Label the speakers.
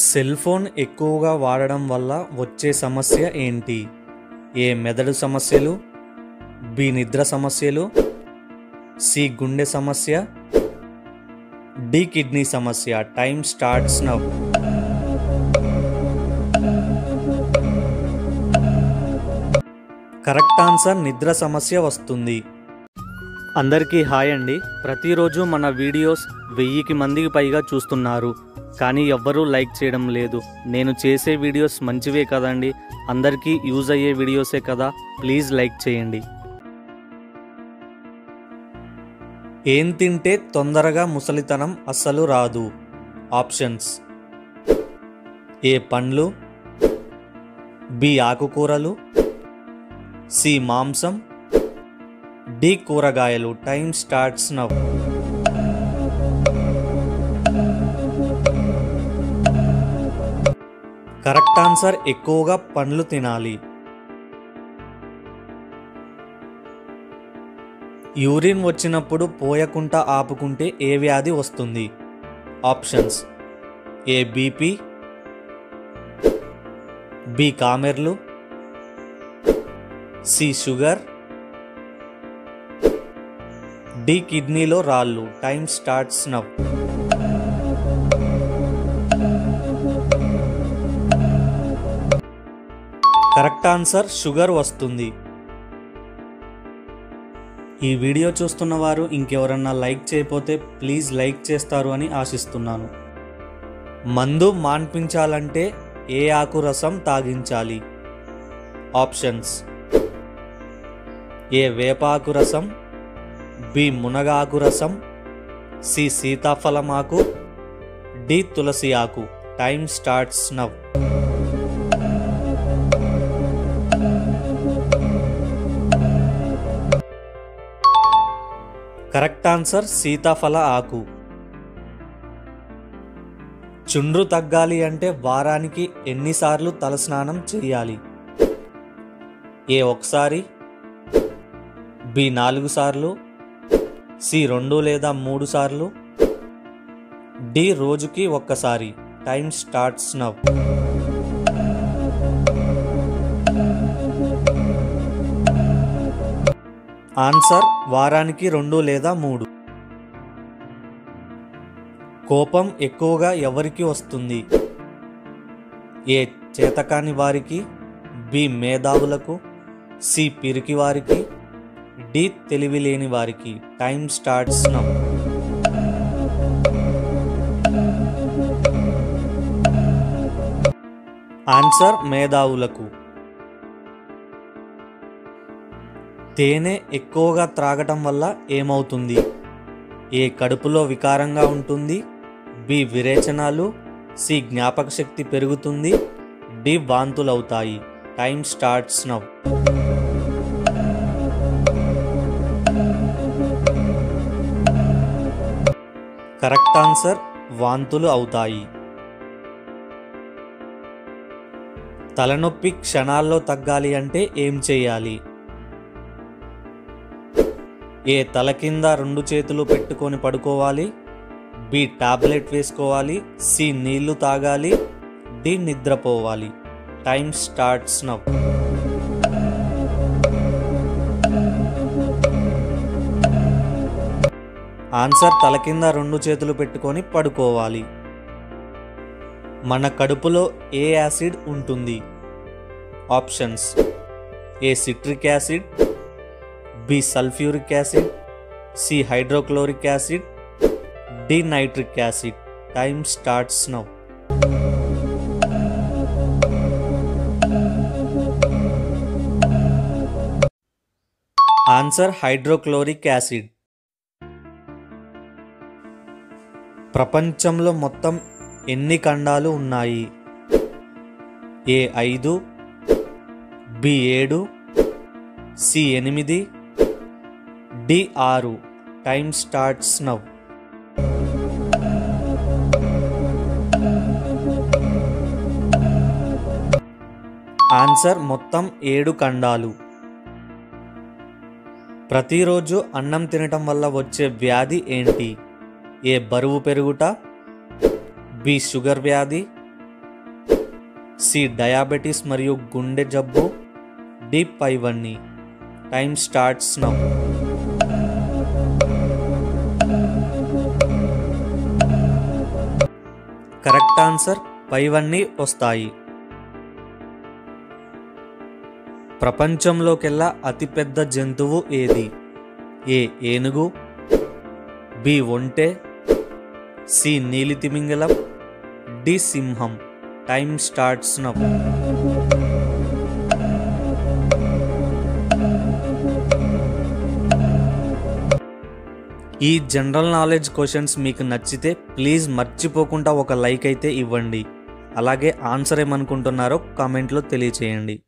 Speaker 1: Cell phone ఎక్కువగా వాడడం వల్ల వచ్చే సమస్య ఏంటి? ఏ మెదడు సమస్యలు, బి నిద్ర సమస్యలు, సి గుండె సమస్య, డి కిడ్నీ సమస్య. Time starts now. Correct answer నిద్ర సమస్య వస్తుంది. అందరికీ హాయ్ అండి. ప్రతిరోజు మన వీడియోస్ 1000 మందికి పైగా చూస్తున్నారు, కానీ ఎవ్వరూ లైక్ చేయడం లేదు. నేను చేసే వీడియోస్ మంచివే కదండి, అందరికీ యూజ్ అయ్యే వీడియోసే కదా, ప్లీజ్ లైక్ చేయండి. ఏం తింటే తొందరగా ముసలితనం అస్సలు రాదు? ఆప్షన్స్: ఏ పండ్లు, బి ఆకుకూరలు, సి మాంసం, డి కూరగాయలు. Time starts now. Correct answer ఎక్కువగా పండ్లు తినాలి. యూరిన్ వచ్చినప్పుడు పోయకుండా ఆపుకుంటే ఏ వ్యాధి వస్తుంది? ఆప్షన్స్: ఏ బీపీ, బి కామెర్లు, సి షుగర్, డి కిడ్నీలో రాళ్ళు. Time starts now. Correct answer sugar వస్తుంది. ఈ వీడియో చూస్తున్న వారు ఇంకెవరన్నా లైక్ చేయకపోతే ప్లీజ్ లైక్ చేస్తారు అని ఆశిస్తున్నాను. మందు మాన్పించాలంటే ఏ ఆకు రసం తాగించాలి? ఆప్షన్స్: ఏ వేపాకు రసం, బి మునగాకు రసం, సి సీతాఫలం ఆకు, డి తులసి ఆకు. Time starts now. Correct answer సీతాఫల ఆకు. చుండ్రు తగ్గాలి అంటే వారానికి ఎన్నిసార్లు తలస్నానం చేయాలి? ఏ ఒకసారి, బి 4 సార్లు, సి 2 లేదా 3 సార్లు, డి రోజుకి ఒక్కసారి. Time starts now. ఆన్సర్ వారానికి 2 లేదా 3. కోపం ఎక్కువగా ఎవరికి వస్తుంది? ఏ చేతకాని వారికి, బి మేధావులకు, సి పిరికి వారికి, డి తెలివి లేని వారికి. Time starts now. ఆన్సర్ మేధావులకు. తేనె ఎక్కువగా త్రాగటం వల్ల ఏమవుతుంది? ఏ కడుపులో వికారంగా ఉంటుంది, బి విరేచనాలు, సి జ్ఞాపక శక్తి పెరుగుతుంది, డి వాంతులవుతాయి. Time starts now. Correct answer వాంతులు అవుతాయి. తలనొప్పి క్షణాల్లో తగ్గాలి అంటే ఏం చేయాలి? ఏ తల కింద 2 చేతులు పెట్టుకొని పడుకోవాలి, బి టాబ్లెట్ వేసుకోవాలి, సి నీళ్లు తాగాలి, డి నిద్రపోవాలి. Time starts now. ఆన్సర్ తల కింద 2 చేతులు పెట్టుకొని పడుకోవాలి. మన కడుపులో ఏ యాసిడ్ ఉంటుంది? Options: A citric acid, B sulphuric acid, C hydrochloric acid, D nitric acid. Time starts now. Answer hydrochloric acid. ప్రపంచంలో మొత్తం ఎన్ని ఖండాలు ఉన్నాయి? A 5, B 7, C 8, D 6. Time starts now. Answer మొత్తం 7 ఖండాలు. ప్రతిరోజు అన్నం తినటం వల్ల వచ్చే వ్యాధి ఏంటి? ఏ బరువు పెరుగుట, బి షుగర్ వ్యాధి, సి డయాబెటీస్ మరియు గుండె జబ్బు, డి పైవన్నీ. Time starts now. Correct answer పైవన్నీ వస్తాయి. ప్రపంచంలోకెల్లా అతిపెద్ద జంతువు ఏది? ఏ ఏనుగు, బి ఒంటె, సి నీలి తిమింగలం, డి సింహం. Time starts now. ఈ జనరల్ నాలెడ్జ్ క్వశ్చన్స్ మీకు నచ్చితే ప్లీజ్ మర్చిపోకుండా ఒక లైక్ అయితే ఇవ్వండి. అలాగే ఆన్సర్ ఏమనుకుంటున్నారో కామెంట్లో తెలియచేయండి.